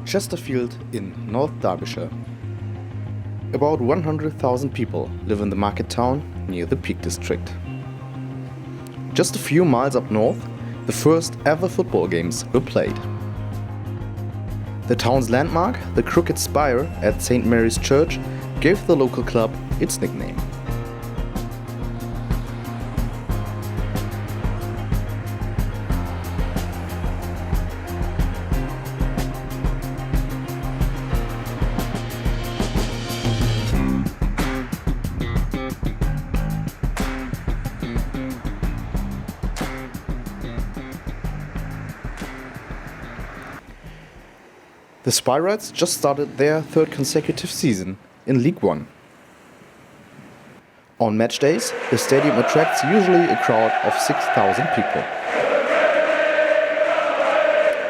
Chesterfield in North Derbyshire. About 100,000 people live in the market town near the Peak District. Just a few miles up north, the first ever football games were played. The town's landmark, the crooked spire at St. Mary's Church, gave the local club its nickname. The Spirites just started their third consecutive season in League One. On match days, the stadium attracts usually a crowd of 6,000 people.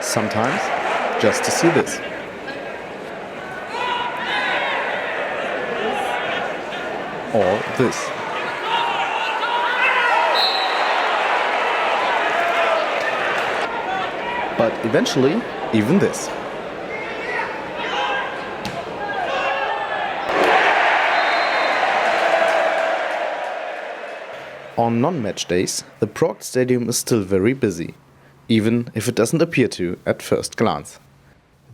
Sometimes just to see this. Or this. But eventually, even this. On non-match days, the Proct Stadium is still very busy, even if it doesn't appear to at first glance.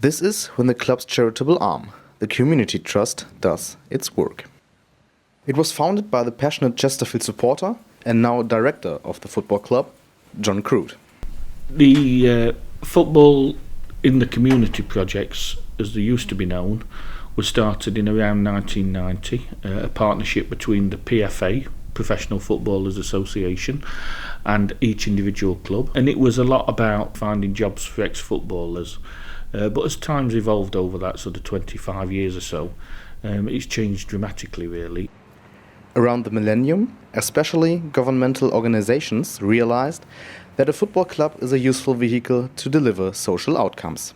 This is when the club's charitable arm, the Community Trust, does its work. It was founded by the passionate Chesterfield supporter and now director of the football club, John Crude. The football in the community projects, as they used to be known, was started in around 1990, a partnership between the PFA, Professional Footballers Association, and each individual club, and it was a lot about finding jobs for ex-footballers, but as time's evolved over that sort of 25 years or so, it's changed dramatically really. Around the millennium, especially governmental organizations realized that a football club is a useful vehicle to deliver social outcomes.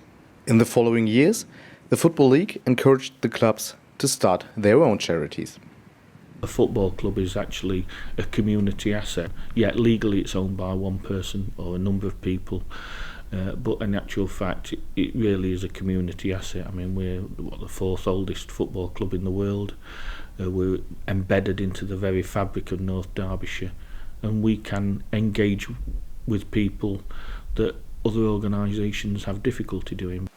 In the following years, the Football League encouraged the clubs to start their own charities. A football club is actually a community asset, yet legally it's owned by one person or a number of people, but in actual fact it really is a community asset. I mean, we're the fourth oldest football club in the world. We're embedded into the very fabric of North Derbyshire, and we can engage with people that other organisations have difficulty doing.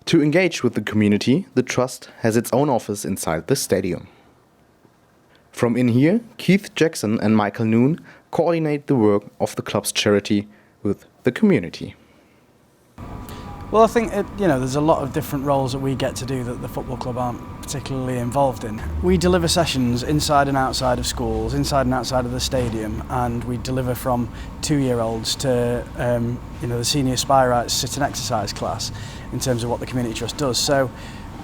To engage with the community, the Trust has its own office inside the stadium. From in here, Keith Jackson and Michael Noon coordinate the work of the club's charity with the community. Well, I think there's a lot of different roles that we get to do that the football club aren't particularly involved in. We deliver sessions inside and outside of schools, inside and outside of the stadium, and we deliver from 2-year-olds to the senior Spirites sit and exercise class in terms of what the Community Trust does. So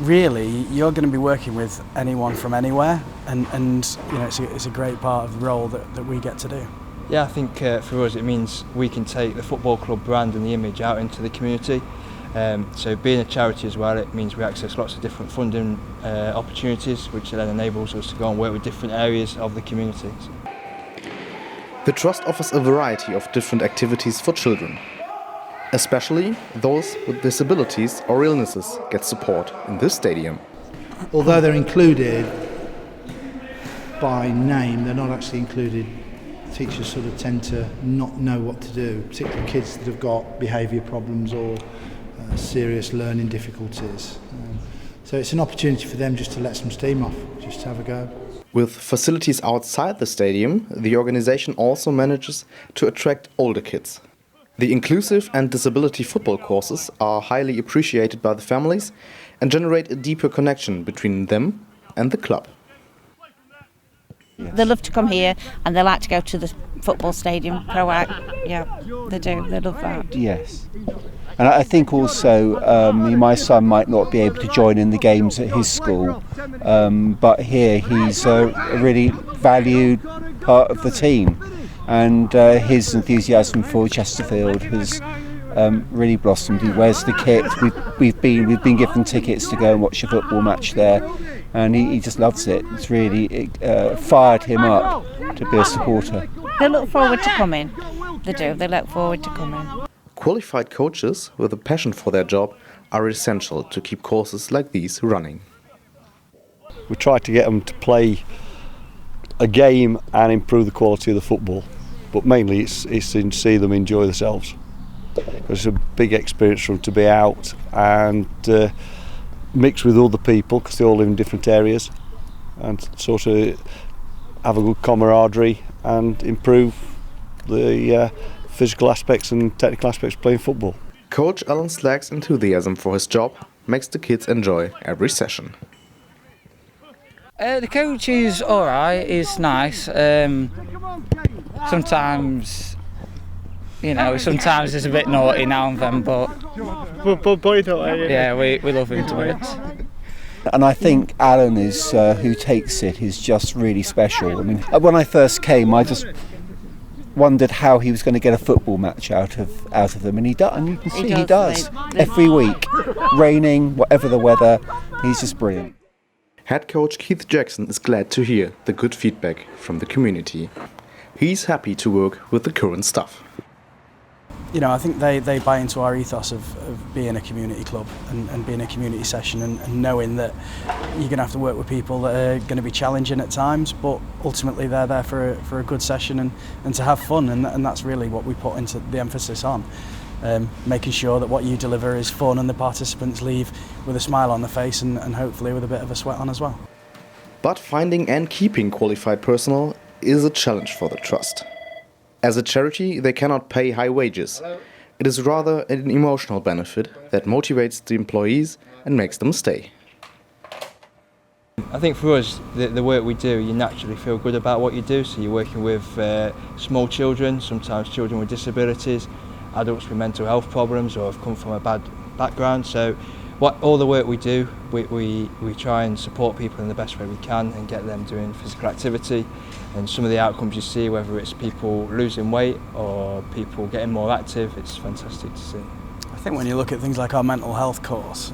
really, you're going to be working with anyone from anywhere, and it's a great part of the role that we get to do. Yeah, I think for us it means we can take the football club brand and the image out into the community. So being a charity as well, it means we access lots of different funding opportunities, which then enables us to go and work with different areas of the community. The Trust offers a variety of different activities for children. Especially those with disabilities or illnesses get support in this stadium. Although they're included by name, they're not actually included. Teachers sort of tend to not know what to do, particularly kids that have got behaviour problems or serious learning difficulties. So it's an opportunity for them just to let some steam off, just to have a go. With facilities outside the stadium, the organisation also manages to attract older kids. The inclusive and disability football courses are highly appreciated by the families and generate a deeper connection between them and the club. They love to come here and they like to go to the football stadium, Proact. Yeah, they do. They love that. Yes. And I think also my son might not be able to join in the games at his school, but here he's a really valued part of the team. And his enthusiasm for Chesterfield has really blossomed. He wears the kit. We've been given tickets to go and watch a football match there, and he just loves it. It's really fired him up to be a supporter. They look forward to coming. They do. They look forward to coming. Qualified coaches with a passion for their job are essential to keep courses like these running. We try to get them to play a game and improve the quality of the football, but mainly it's to see them enjoy themselves. It's a big experience for them to be out and mix with other people, because they all live in different areas, and sort of have a good camaraderie and improve the physical aspects and technical aspects of playing football. Coach Alan Slack's enthusiasm for his job makes the kids enjoy every session. The coach is alright, he's nice. Sometimes, sometimes he's a bit naughty now and then, but yeah, we love him to bits. And I think Alan is who takes it is just really special. I mean, when I first came, I just wondered how he was going to get a football match out of them, and he does. And you can see he does every week, raining, whatever the weather. He's just brilliant. Head coach Keith Jackson is glad to hear the good feedback from the community. He's happy to work with the current staff. I think they buy into our ethos of being a community club and being a community session, and knowing that you're going to have to work with people that are going to be challenging at times, but ultimately they're there for a good session and to have fun, and that's really what we put into the emphasis on. Making sure that what you deliver is fun and the participants leave with a smile on their face and hopefully with a bit of a sweat on as well. But finding and keeping qualified personnel is a challenge for the trust. As a charity, they cannot pay high wages. It is rather an emotional benefit that motivates the employees and makes them stay. I think for us, the work we do, you naturally feel good about what you do. So you're working with small children, sometimes children with disabilities, adults with mental health problems or have come from a bad background. So all the work we do, we try and support people in the best way we can and get them doing physical activity. And some of the outcomes you see, whether it's people losing weight or people getting more active, it's fantastic to see. I think when you look at things like our mental health course,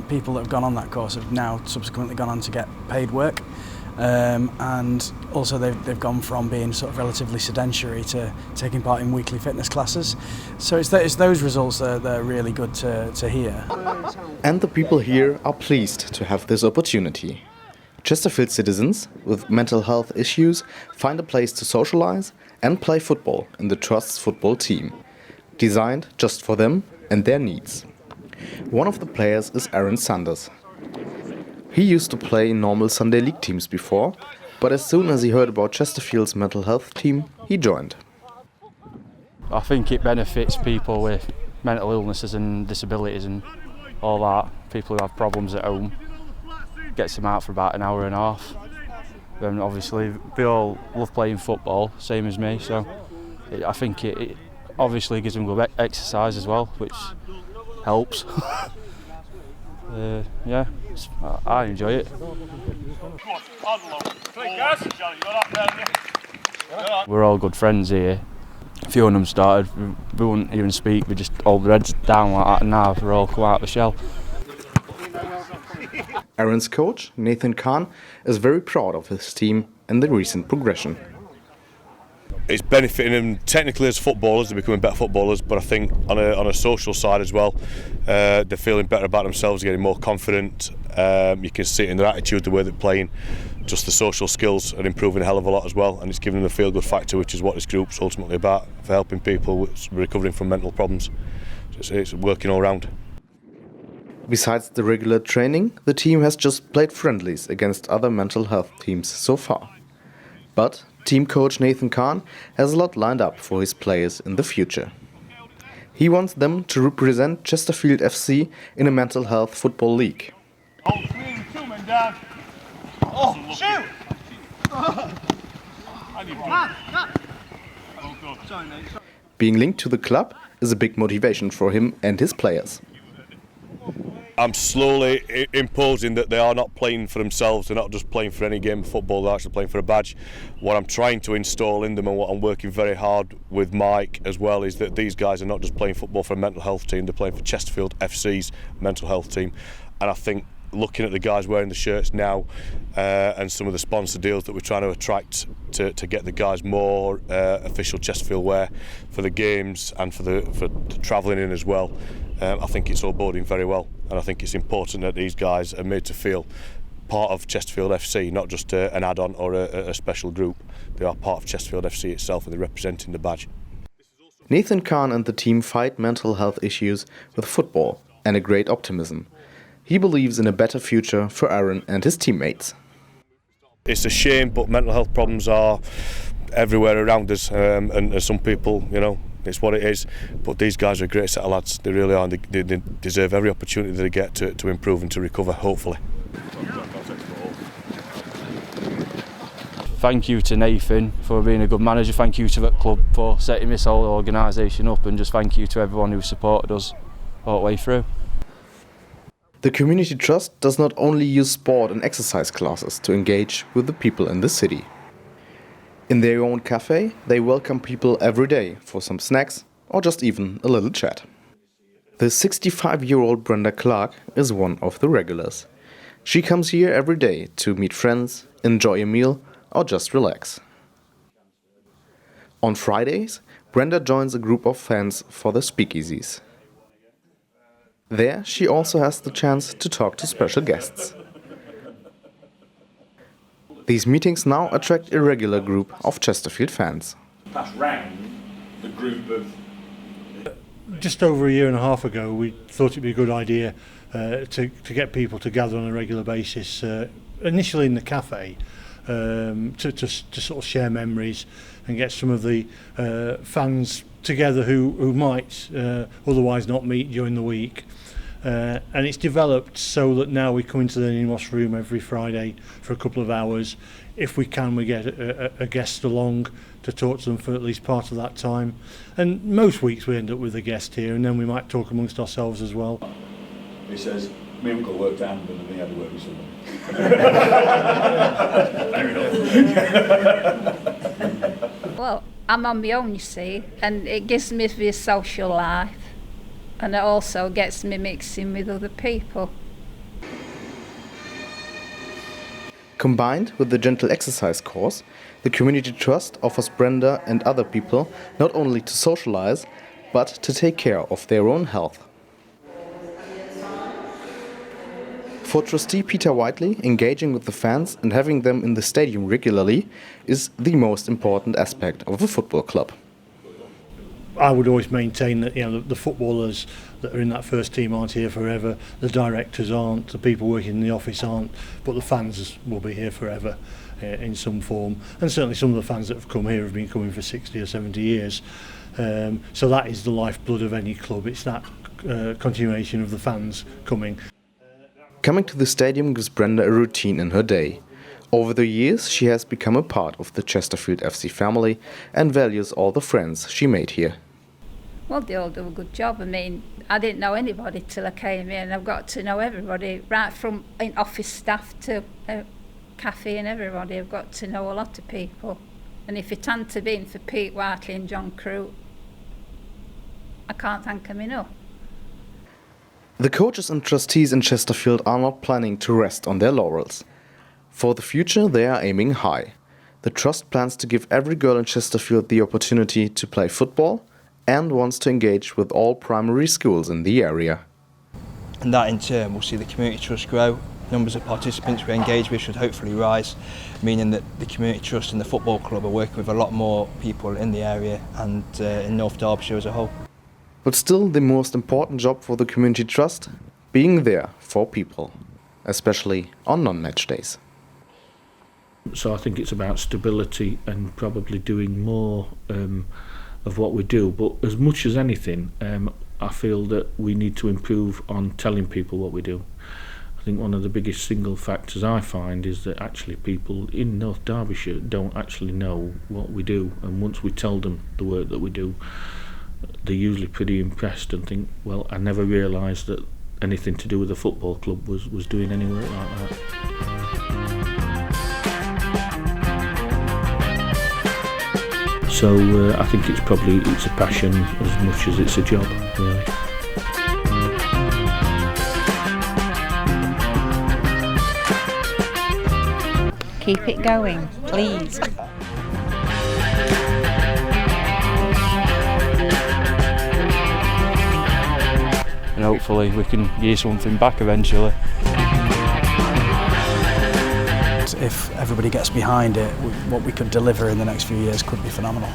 people that have gone on that course have now subsequently gone on to get paid work. And also they've gone from being sort of relatively sedentary to taking part in weekly fitness classes. So it's those results that are really good to hear. And the people here are pleased to have this opportunity. Chesterfield citizens with mental health issues find a place to socialize and play football in the Trust's football team, designed just for them and their needs. One of the players is Aaron Sanders. He used to play in normal Sunday league teams before, but as soon as he heard about Chesterfield's mental health team, he joined. I think it benefits people with mental illnesses and disabilities and all that, people who have problems at home. Gets them out for about an hour and a half. Then obviously they all love playing football, same as me, so I think it obviously gives them good exercise as well, which helps. Yeah, I enjoy it. We're all good friends here. A few of them started, we wouldn't even speak, we just hold their heads down like that, and now we're all come out of the shell. Aaron's coach, Nathan Kahn, is very proud of his team and the recent progression. It's benefiting them technically as footballers, they're becoming better footballers, but I think on a social side as well, they're feeling better about themselves, getting more confident. You can see it in their attitude, the way they're playing, just the social skills are improving a hell of a lot as well, and it's giving them a feel-good factor, which is what this group's ultimately about, for helping people recovering from mental problems. So it's working all round. Besides the regular training, the team has just played friendlies against other mental health teams so far. But team coach Nathan Kahn has a lot lined up for his players in the future. He wants them to represent Chesterfield FC in a mental health football league. Being linked to the club is a big motivation for him and his players. I'm slowly imposing that they are not playing for themselves, they're not just playing for any game of football, they're actually playing for a badge. What I'm trying to install in them, and what I'm working very hard with Mike as well, is that these guys are not just playing football for a mental health team, they're playing for Chesterfield FC's mental health team. And I think looking at the guys wearing the shirts now and some of the sponsor deals that we're trying to attract to get the guys more official Chesterfield wear for the games and for the travelling in as well, I think it's all boding very well, and I think it's important that these guys are made to feel part of Chesterfield FC, not just an add-on or a special group. They are part of Chesterfield FC itself and they're representing the badge. Nathan Kahn and the team fight mental health issues with football and a great optimism. He believes in a better future for Aaron and his teammates. It's a shame, but mental health problems are everywhere around us, and some people, you know, it's what it is. But these guys are a great set of lads. They really are. They deserve every opportunity they get to improve and to recover, hopefully. Thank you to Nathan for being a good manager. Thank you to the club for setting this whole organisation up, and just thank you to everyone who supported us all the way through. The Community Trust does not only use sport and exercise classes to engage with the people in the city. In their own cafe, they welcome people every day for some snacks or just even a little chat. The 65-year-old Brenda Clark is one of the regulars. She comes here every day to meet friends, enjoy a meal or just relax. On Fridays, Brenda joins a group of fans for the speakeasies. There, she also has the chance to talk to special guests. These meetings now attract a regular group of Chesterfield fans. Pass round the group of... Just over a year and a half ago, we thought it'd be a good idea to get people to gather on a regular basis, initially in the cafe, to sort of share memories and get some of the fans together who might otherwise not meet during the week. And it's developed so that now we come into the NIMOS room every Friday for a couple of hours. If we can, we get a guest along to talk to them for at least part of that time. And most weeks we end up with a guest here, and then we might talk amongst ourselves as well. He says, me we've got to work to Amber and me had to work with someone. Well, I'm on my own, you see, and it gives me the social life, and it also gets me mixing with other people. Combined with the gentle exercise course, the Community Trust offers Brenda and other people not only to socialize, but to take care of their own health. For trustee Peter Whiteley, engaging with the fans and having them in the stadium regularly is the most important aspect of a football club. I would always maintain that, you know, the footballers that are in that first team aren't here forever, the directors aren't, the people working in the office aren't, but the fans will be here forever in some form. And certainly some of the fans that have come here have been coming for 60 or 70 years. So that is the lifeblood of any club. It's that continuation of the fans coming. Coming to the stadium gives Brenda a routine in her day. Over the years, she has become a part of the Chesterfield FC family and values all the friends she made here. Well, they all do a good job. I mean, I didn't know anybody till I came here, and I've got to know everybody, right from in office staff to cafe and everybody. I've got to know a lot of people. And if it hadn't have been for Pete Whiteley and John Crew, I can't thank them enough. The coaches and trustees in Chesterfield are not planning to rest on their laurels. For the future, they are aiming high. The Trust plans to give every girl in Chesterfield the opportunity to play football and wants to engage with all primary schools in the area. And that in turn will see the Community Trust grow. Numbers of participants we engage with should hopefully rise, meaning that the Community Trust and the football club are working with a lot more people in the area and in North Derbyshire as a whole. But still, the most important job for the Community Trust, being there for people, especially on non-match days. So I think it's about stability and probably doing more of what we do. But as much as anything, I feel that we need to improve on telling people what we do. I think one of the biggest single factors I find is that actually people in North Derbyshire don't actually know what we do. And once we tell them the work that we do, they're usually pretty impressed and think, well, I never realised that anything to do with the football club was doing any work like that. So I think it's a passion as much as it's a job, really. Keep it going, please. And hopefully we can give something back eventually. If everybody gets behind it, what we could deliver in the next few years could be phenomenal.